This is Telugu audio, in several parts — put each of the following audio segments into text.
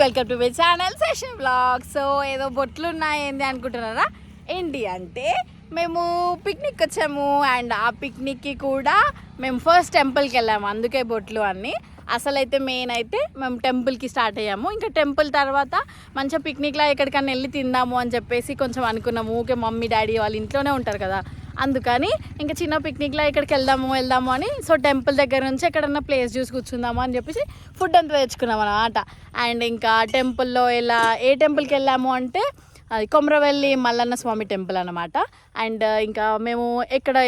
Welcome to my channel session blog. So ఏదో బొట్లు ఉన్నాయి ఏంది అనుకుంటున్నారా? ఏంటి అంటే మేము పిక్నిక్ వచ్చాము అండ్ ఆ పిక్నిక్కి కూడా మేము ఫస్ట్ టెంపుల్కి వెళ్ళాము, అందుకే బొట్లు అన్నీ. అసలైతే మెయిన్ అయితే మేము టెంపుల్కి స్టార్ట్ అయ్యాము. ఇంకా టెంపుల్ తర్వాత మంచిగా పిక్నిక్లో ఎక్కడికన్నా వెళ్ళి తిందాము అని చెప్పేసి కొంచెం అనుకున్నాము. ఊకే మమ్మీ డాడీ వాళ్ళు ఇంట్లోనే ఉంటారు కదా, అందుకని ఇంకా చిన్న పిక్నిక్లో ఇక్కడికి వెళ్దాము అని. సో టెంపుల్ దగ్గర నుంచి ఎక్కడన్నా ప్లేస్ చూసి కూర్చుందాము అని చెప్పేసి ఫుడ్ అంతా తెచ్చుకున్నాం అన్నమాట. అండ్ ఇంకా టెంపుల్లో ఏ టెంపుల్కి వెళ్ళాము అంటే అది కొమరవెల్లి మల్లన్న స్వామి టెంపుల్ అన్నమాట. అండ్ ఇంకా మేము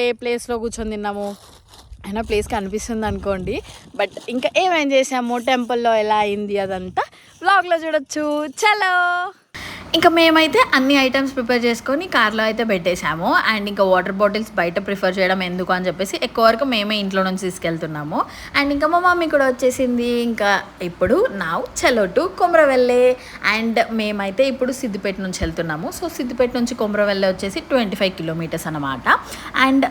ఏ ప్లేస్లో కూర్చొని తిన్నాము అయినా ప్లేస్ కనిపిస్తుంది అనుకోండి. బట్ ఇంకా ఏమేం చేసాము, టెంపుల్లో ఎలా అయింది అదంతా వ్లాగ్లో చూడొచ్చు. చలో, ఇంకా మేమైతే అన్ని ఐటమ్స్ ప్రిపేర్ చేసుకొని కార్లో అయితే పెట్టేశాము. అండ్ ఇంకా వాటర్ బాటిల్స్ బయట ప్రిఫర్ చేయడం ఎందుకు అని చెప్పేసి ఎక్కువ వరకు మేమే ఇంట్లో నుంచి తీసుకెళ్తున్నాము. అండ్ ఇంకా మా మమ్మీ కూడా వచ్చేసింది. ఇంకా ఇప్పుడు చలో టు కొమరవెల్లి. అండ్ మేమైతే ఇప్పుడు సిద్దిపేట నుంచి వెళ్తున్నాము. సో సిద్దిపేట నుంచి కొమరవెల్లి వచ్చేసి 25 కిలోమీటర్స్ అనమాట. అండ్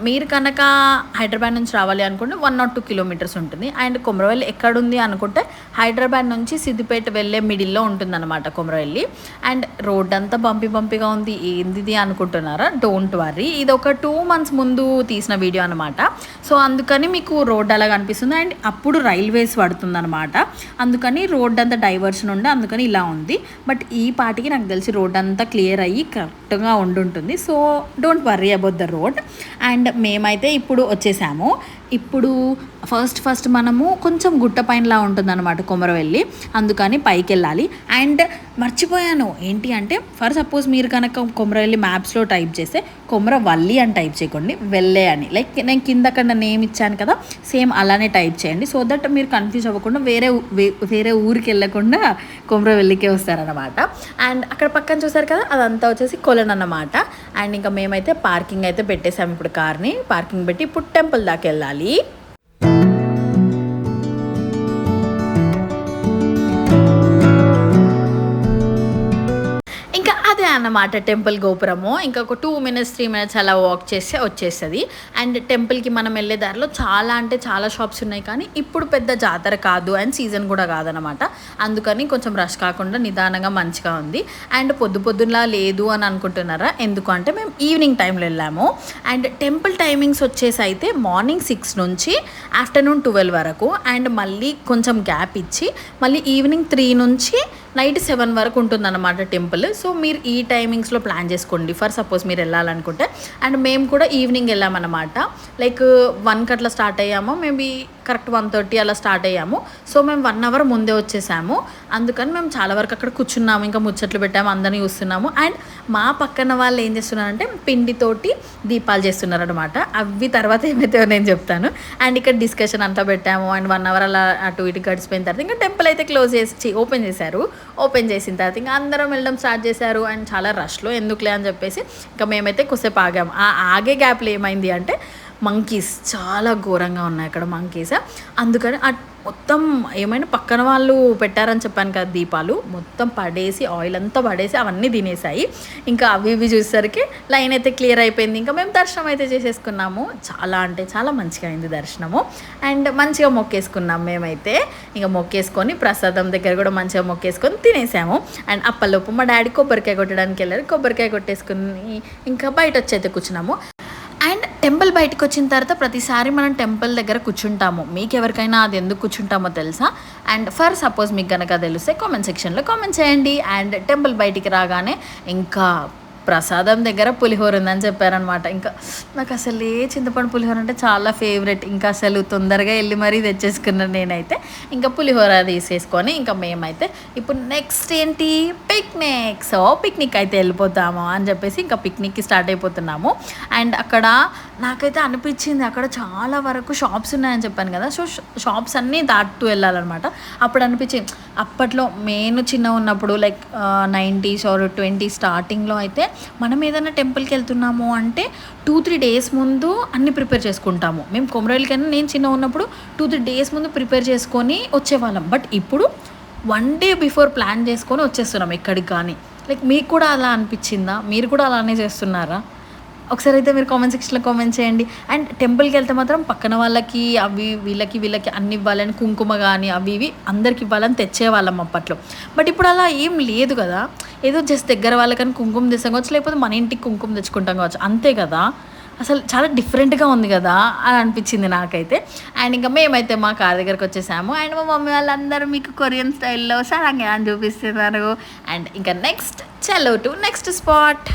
మీరు కనుక హైదరాబాద్ నుంచి రావాలి అనుకుంటే 1 or 2 కిలోమీటర్స్ ఉంటుంది. అండ్ కొమరవెల్లి ఎక్కడుంది అనుకుంటే హైదరాబాద్ నుంచి సిద్దిపేట వెళ్ళే మిడిల్లో ఉంటుందన్నమాట కొమరవెల్లి. అండ్ రోడ్ అంతా బంపిగా ఉంది. ఏంది అనుకుంటున్నారా? డోంట్ వర్రీ, ఇది ఒక 2 months ముందు తీసిన వీడియో అనమాట. సో అందుకని మీకు రోడ్ అలా కనిపిస్తుంది. అండ్ అప్పుడు రైల్వేస్ పడుతుందన్నమాట, అందుకని రోడ్ అంతా డైవర్షన్ ఉండే, అందుకని ఇలా ఉంది. బట్ ఈ పాటికి నాకు తెలిసి రోడ్ అంతా క్లియర్ అయ్యి కరెక్ట్గా ఉండుంటుంది. So don't worry about the road. And మేమైతే ఇప్పుడు వచ్చేసాము. ఇప్పుడు ఫస్ట్ మనము కొంచెం గుట్ట పైనలా ఉంటుందన్నమాట కొమరవెల్లి, అందుకని పైకి వెళ్ళాలి. అండ్ మర్చిపోయాను ఏంటి అంటే, ఫర్ సపోజ్ మీరు కనుక కొమరవెల్లి మ్యాప్స్లో టైప్ చేస్తే కొమరవల్లి అని టైప్ చేయకండి, వెళ్ళే అని. లైక్ నేను కింద నేమ్ ఇచ్చాను కదా, సేమ్ అలానే టైప్ చేయండి. సో దట్ మీరు కన్ఫ్యూజ్ అవ్వకుండా వేరే ఊరికి వెళ్ళకుండా కొమరవెల్లికే వస్తారనమాట. అండ్ అక్కడ పక్కన చూసారు కదా, అదంతా వచ్చేసి కొలను అన్నమాట. అండ్ ఇంకా మేమైతే పార్కింగ్ అయితే పెట్టేసాము. ఇప్పుడు కార్ని పార్కింగ్ పెట్టి ఇప్పుడు టెంపుల్ దాకా వెళ్ళాలి. అదే అన్నమాట టెంపుల్ గోపురము. ఇంకా ఒక 2 minutes 3 minutes అలా వాక్ చేస్తే వచ్చేస్తుంది. అండ్ టెంపుల్కి మనం వెళ్ళే దారిలో చాలా షాప్స్ ఉన్నాయి, కానీ ఇప్పుడు పెద్ద జాతర కాదు అండ్ సీజన్ కూడా కాదనమాట. అందుకని కొంచెం రష్ కాకుండా నిదానంగా మంచిగా ఉంది. అండ్ పొద్దులా లేదు అని అనుకుంటున్నారా? ఎందుకు అంటే మేము ఈవినింగ్ టైంలో వెళ్ళాము. అండ్ టెంపుల్ టైమింగ్స్ వచ్చేసి అయితే మార్నింగ్ 6 నుంచి ఆఫ్టర్నూన్ 12 వరకు. అండ్ మళ్ళీ కొంచెం గ్యాప్ ఇచ్చి మళ్ళీ ఈవినింగ్ 3 నుంచి నైట్ 7 వరకు ఉంటుందన్నమాట టెంపుల్. సో మీరు ఈ టైమింగ్స్లో ప్లాన్ చేసుకోండి ఫర్ సపోజ్ మీరు వెళ్ళాలనుకుంటే. అండ్ మేము కూడా ఈవినింగ్ వెళ్ళామన్నమాట. లైక్ 1కి అట్లా స్టార్ట్ అయ్యాము, మేబీ కరెక్ట్ 1:30 అలా స్టార్ట్ అయ్యాము. సో మేము 1 hour ముందే వచ్చేసాము. అందుకని మేము చాలా వరకు అక్కడ కూర్చున్నాము, ఇంకా ముచ్చట్లు పెట్టాము, అందరినీ చూస్తున్నాము. అండ్ మా పక్కన వాళ్ళు ఏం చేస్తున్నారంటే పిండితోటి దీపాలు చేస్తున్నారు అనమాట. అవి తర్వాత ఏమైతే నేను చెప్తాను. అండ్ ఇక్కడ డిస్కషన్ అంతా పెట్టాము. అండ్ 1 hour అలా అటు ఇటు గడిచిపోయిన తర్వాత ఇంకా టెంపుల్ అయితే ఓపెన్ చేశారు. ఓపెన్ చేసిన తర్వాత ఇంకా అందరం వెళ్ళడం స్టార్ట్ చేశారు. అండ్ చాలా రష్లో ఎందుకులే అని చెప్పేసి ఇంకా మేమైతే కొద్దిసేపు ఆగాము. ఆ ఆగే గ్యాప్లో ఏమైంది అంటే మంకీస్ చాలా ఘోరంగా ఉన్నాయి అక్కడ మంకీస్. అందుకని మొత్తం ఏమైనా పక్కన వాళ్ళు పెట్టారని చెప్పాను కదా దీపాలు, మొత్తం పడేసి ఆయిల్ అంతా పడేసి అవన్నీ తినేసాయి. ఇంకా అవి చూసేసరికి లైన్ అయితే క్లియర్ అయిపోయింది. ఇంకా మేము దర్శనం అయితే చేసేసుకున్నాము. చాలా మంచిగా అయింది దర్శనము. అండ్ మంచిగా మొక్కేసుకున్నాం మేమైతే. ఇంకా మొక్కేసుకొని ప్రసాదం దగ్గర కూడా మంచిగా మొక్కేసుకొని తినేసాము. అండ్ అప్పలోపు మా డాడీ కొబ్బరికాయ కొట్టడానికి వెళ్ళారు. కొబ్బరికాయ కొట్టేసుకుని ఇంకా బయట వచ్చి కూర్చున్నాము. అండ్ టెంపుల్ బయటకు వచ్చిన తర్వాత ప్రతిసారి మనం టెంపుల్ దగ్గర కూర్చుంటాము. మీకు ఎవరికైనా అది ఎందుకు కూర్చుంటామో తెలుసా? అండ్ ఫర్ సపోజ్ మీకు కనుక తెలిస్తే కామెంట్ సెక్షన్లో కామెంట్ చేయండి. అండ్ టెంపుల్ బయటికి రాగానే ఇంకా ప్రసాదం దగ్గర పులిహోర ఉందని చెప్పారనమాట. ఇంకా నాకు అసలు చింతపండు పులిహోర అంటే చాలా ఫేవరెట్. ఇంకా అసలు తొందరగా వెళ్ళి మరీ తెచ్చేసుకున్నాను నేనైతే. ఇంకా పులిహోర తీసేసుకొని ఇంకా మేమైతే ఇప్పుడు నెక్స్ట్ ఏంటి పిక్నిక్. సో పిక్నిక్ అయితే వెళ్ళిపోతాము అని చెప్పేసి ఇంకా పిక్నిక్కి స్టార్ట్ అయిపోతున్నాము. అండ్ అక్కడ నాకైతే అనిపించింది అక్కడ చాలా వరకు షాప్స్ ఉన్నాయని చెప్పాను కదా. సో షాప్స్ అన్నీ దాటుతూ వెళ్ళాలన్నమాట. అప్పుడు అనిపించింది అప్పట్లో నేను చిన్న ఉన్నప్పుడు లైక్ 90s or 20s స్టార్టింగ్లో అయితే మనం ఏదైనా టెంపుల్కి వెళ్తున్నాము అంటే 2-3 days ముందు అన్నీ ప్రిపేర్ చేసుకుంటాము. మేము కొమరవెల్లికైనా నేను చిన్న ఉన్నప్పుడు 2-3 days ముందు ప్రిపేర్ చేసుకొని వచ్చేవాళ్ళం. బట్ ఇప్పుడు 1 day బిఫోర్ ప్లాన్ చేసుకొని వచ్చేస్తున్నాం ఎక్కడికి కానీ. లైక్ మీకు కూడా అలా అనిపించిందా? మీరు కూడా అలానే చేస్తున్నారా? ఒకసారి అయితే మీరు కామెంట్ సెక్షన్లో కామెంట్ చేయండి. అండ్ టెంపుల్కి వెళ్తే మాత్రం పక్కన వాళ్ళకి అవి వీళ్ళకి అన్ని ఇవ్వాలని, కుంకుమ కానీ అవి ఇవి అందరికి ఇవ్వాలని తెచ్చేవాళ్ళం అప్పట్లో. బట్ ఇప్పుడు అలా ఏం లేదు కదా, ఏదో జస్ట్ దగ్గర వాళ్ళకని కుంకుమ తెస్తాం కావచ్చు, లేకపోతే మన ఇంటికి కుంకుమ తెచ్చుకుంటాం కావచ్చు, అంతే కదా. అసలు చాలా డిఫరెంట్గా ఉంది కదా అని అనిపించింది నాకైతే. అండ్ ఇంకా మేమైతే మా కార్ దగ్గరకు వచ్చేసాము. అండ్ మా మమ్మీ వాళ్ళందరూ మీకు కొరియన్ స్టైల్లో సరంగా అని చూపిస్తున్నారు. అండ్ ఇంకా నెక్స్ట్ చలో టు నెక్స్ట్ స్పాట్.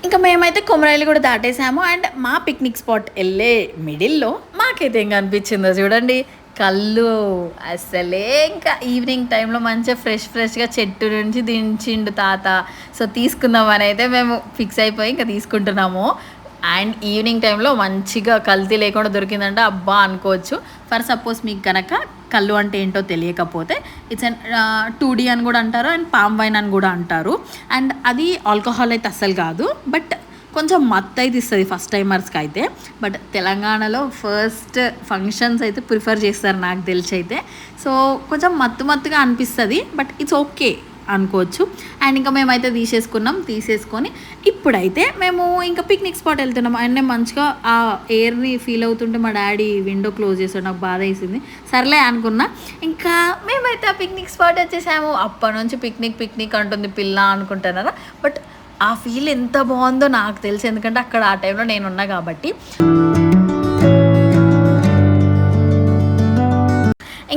ఇంకా మేమైతే కొమరాయిలు కూడా దాటేసాము. అండ్ మా పిక్నిక్ స్పాట్ వెళ్ళే మిడిల్లో మాకైతే ఏం కనిపించిందో చూడండి, కళ్ళు. అసలే ఇంకా ఈవినింగ్ టైంలో మంచిగా ఫ్రెష్గా చెట్టు నుంచి దించిండు తాత. సో తీసుకుందామని అయితే మేము ఫిక్స్ అయిపోయి ఇంకా తీసుకుంటున్నాము. అండ్ ఈవినింగ్ టైంలో మంచిగా కల్తీ లేకుండా దొరికిందంటే అబ్బా అనుకోవచ్చు. ఫర్ సపోజ్ మీకు కనుక కళ్ళు అంటే ఏంటో తెలియకపోతే, ఇట్స్ అండ్ 2D అని కూడా అంటారు అండ్ పామ్ వైన్ అని కూడా అంటారు. అండ్ అది ఆల్కహాల్ అయితే అస్సలు కాదు, బట్ కొంచెం మత్తు అయితే ఇస్తుంది ఫస్ట్ టైమర్స్కి అయితే. బట్ తెలంగాణలో ఫస్ట్ ఫంక్షన్స్ అయితే ప్రిఫర్ చేస్తారు నాకు తెలిసి అయితే. సో కొంచెం మత్తుగా అనిపిస్తుంది, బట్ ఇట్స్ ఓకే అనుకోవచ్చు. అండ్ ఇంకా మేమైతే తీసేసుకొని ఇప్పుడైతే మేము ఇంకా పిక్నిక్ స్పాట్ వెళ్తున్నాం. అండ్ నేను మంచిగా ఆ ఎయిర్ని ఫీల్ అవుతుంటే మా డాడీ విండో క్లోజ్ చేసాడు, నాకు బాధ వేసింది. సర్లే అనుకున్నా. ఇంకా మేమైతే ఆ పిక్నిక్ స్పాట్ వచ్చేసాము. అప్పటి నుంచి పిక్నిక్ అంటుంది పిల్ల అనుకుంటున్నారా, బట్ ఆ ఫీల్ ఎంత బాగుందో నాకు తెలుసు, ఎందుకంటే అక్కడ ఆ టైంలో నేనున్నా కాబట్టి.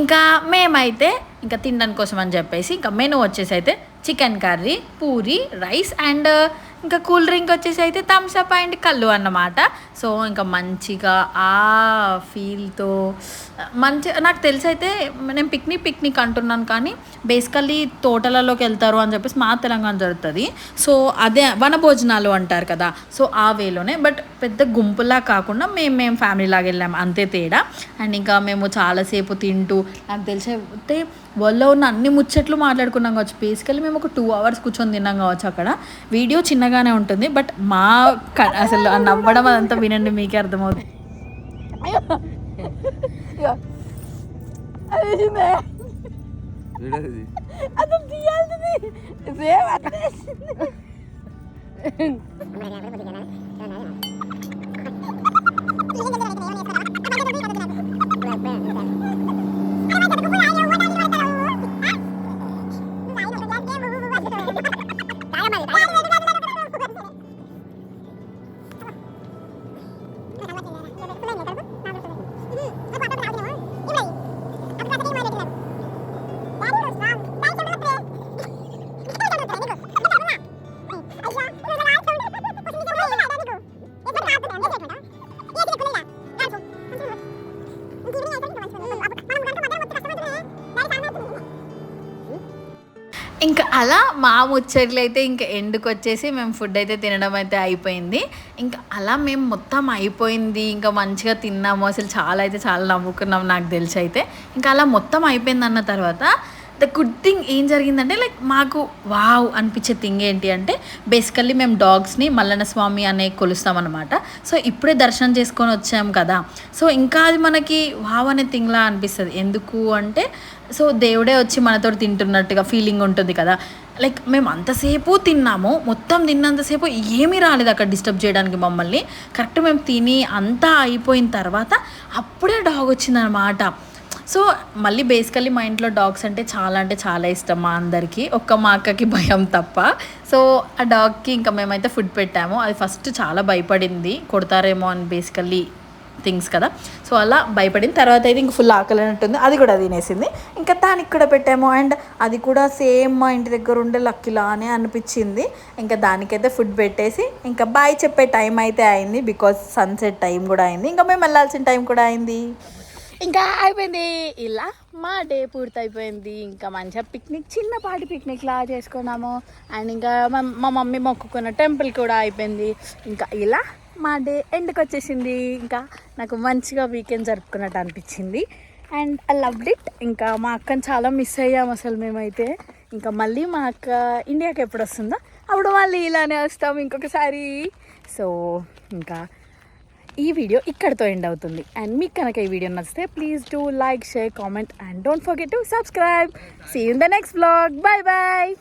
ఇంకా మేమైతే ఇంకా తినడానికి కోసం అని చెప్పేసి ఇంకా మెనూ వచ్చేసి అయితే chicken curry, puri, rice and ఇంకా కూల్ డ్రింక్ వచ్చేసి అయితే థమ్స్ అప్ అండ్ కళ్ళు అన్నమాట. సో ఇంకా మంచిగా ఆ ఫీల్తో మంచిగా నాకు తెలిసి అయితే నేను పిక్నిక్ అంటున్నాను, కానీ బేసికల్లీ తోటలలోకి వెళ్తారు అని చెప్పేసి మా తెలంగాణ జరుగుతుంది. సో అదే వనభోజనాలు అంటారు కదా, సో ఆ వేలోనే, బట్ పెద్ద గుంపులా కాకుండా మేము ఫ్యామిలీ లాగా వెళ్ళాము, అంతే తేడా. అండ్ ఇంకా మేము చాలాసేపు తింటూ నాకు తెలిసి అయితే వరల్డ్లో ఉన్న అన్ని ముచ్చట్లు మాట్లాడుకున్నాం కావచ్చు. బేసికల్లీ మేము ఒక 2 hours కూర్చొని తిన్నాం కావచ్చు. అక్కడ వీడియో చిన్నగానే ఉంటుంది, బట్ అసలు నవ్వడం అదంతా వినండి, మీకే అర్థమవుతుంది. ఇంకా అలా మా ముచ్చట్లు అయితే ఇంకా ఎండుకు వచ్చేసి మేము ఫుడ్ అయితే తినడం అయితే అయిపోయింది. ఇంకా అలా మేము మొత్తం అయిపోయింది, ఇంకా మంచిగా తిన్నాము. అసలు చాలా నవ్వుకున్నాం నాకు తెలిసి అయితే. ఇంకా అలా మొత్తం అయిపోయింది అన్న తర్వాత ద గుడ్ థింగ్ ఏం జరిగిందంటే, లైక్ మాకు వావ్ అనిపించే థింగ్ ఏంటి అంటే, బేసికల్లీ మేము డాగ్స్ని మల్లన్న స్వామి అనే కొలుస్తామన్నమాట. సో ఇప్పుడే దర్శనం చేసుకొని వచ్చాము కదా, సో ఇంకా అది మనకి వావ్ అనే థింగ్లా అనిపిస్తుంది. ఎందుకు అంటే, సో దేవుడే వచ్చి మనతో తింటున్నట్టుగా ఫీలింగ్ ఉంటుంది కదా. లైక్ మేము అంతసేపు తిన్నాము, మొత్తం తిన్నంతసేపు ఏమీ రాలేదు అక్కడ డిస్టర్బ్ చేయడానికి మమ్మల్ని. కరెక్ట్ మేము తిని అంతా అయిపోయిన తర్వాత అప్పుడే డాగ్ వచ్చిందనమాట. సో మళ్ళీ బేసికల్లీ మా ఇంట్లో డాగ్స్ అంటే చాలా ఇష్టం మా అందరికీ, మా అక్కకి భయం తప్ప. సో ఆ డాగ్కి ఇంకా మేమైతే ఫుడ్ పెట్టాము. అది ఫస్ట్ చాలా భయపడింది, కొడతారేమో అని బేసికల్లీ థింగ్స్ కదా. సో అలా భయపడిన తర్వాత అయితే ఇంక ఫుల్ ఆకలి అన్నట్టుంది, అది కూడా తినేసింది. ఇంకా దానికి కూడా పెట్టాము. అండ్ అది కూడా సేమ్ మా ఇంటి దగ్గర ఉండే లక్కీలానే అనిపించింది. ఇంకా దానికైతే ఫుడ్ పెట్టేసి ఇంకా బాయ్ చెప్పే టైం అయితే అయింది, బికాజ్ సన్సెట్ టైం కూడా అయింది, ఇంకా మేము వెళ్ళాల్సిన టైం కూడా అయింది. ఇంకా అయిపోయింది, ఇలా మా డే పూర్తయిపోయింది. ఇంకా మంచిగా చిన్నపాటి పిక్నిక్ లా చేసుకున్నాము. అండ్ ఇంకా మా మమ్మీ మొక్కుకున్న టెంపుల్ కూడా అయిపోయింది. ఇంకా ఇలా మా డే ఎండ్కి వచ్చేసింది. ఇంకా నాకు మంచిగా వీకెండ్ జరుపుకున్నట్టు అనిపించింది. And I loved it. ఇంకా మా అక్కని చాలా మిస్ అయ్యాము అసలు మేమైతే. ఇంకా మళ్ళీ మా అక్క ఇండియాకి ఎప్పుడు వస్తుందో అప్పుడు మళ్ళీ ఇలానే వస్తాము ఇంకొకసారి. సో ఇంకా ఈ వీడియో ఇక్కడితో ఎండ్ అవుతుంది. అండ్ మీకు కనుక ఈ వీడియో నచ్చితే please do like, share, comment and don't forget to subscribe. See you in the next vlog. Bye bye.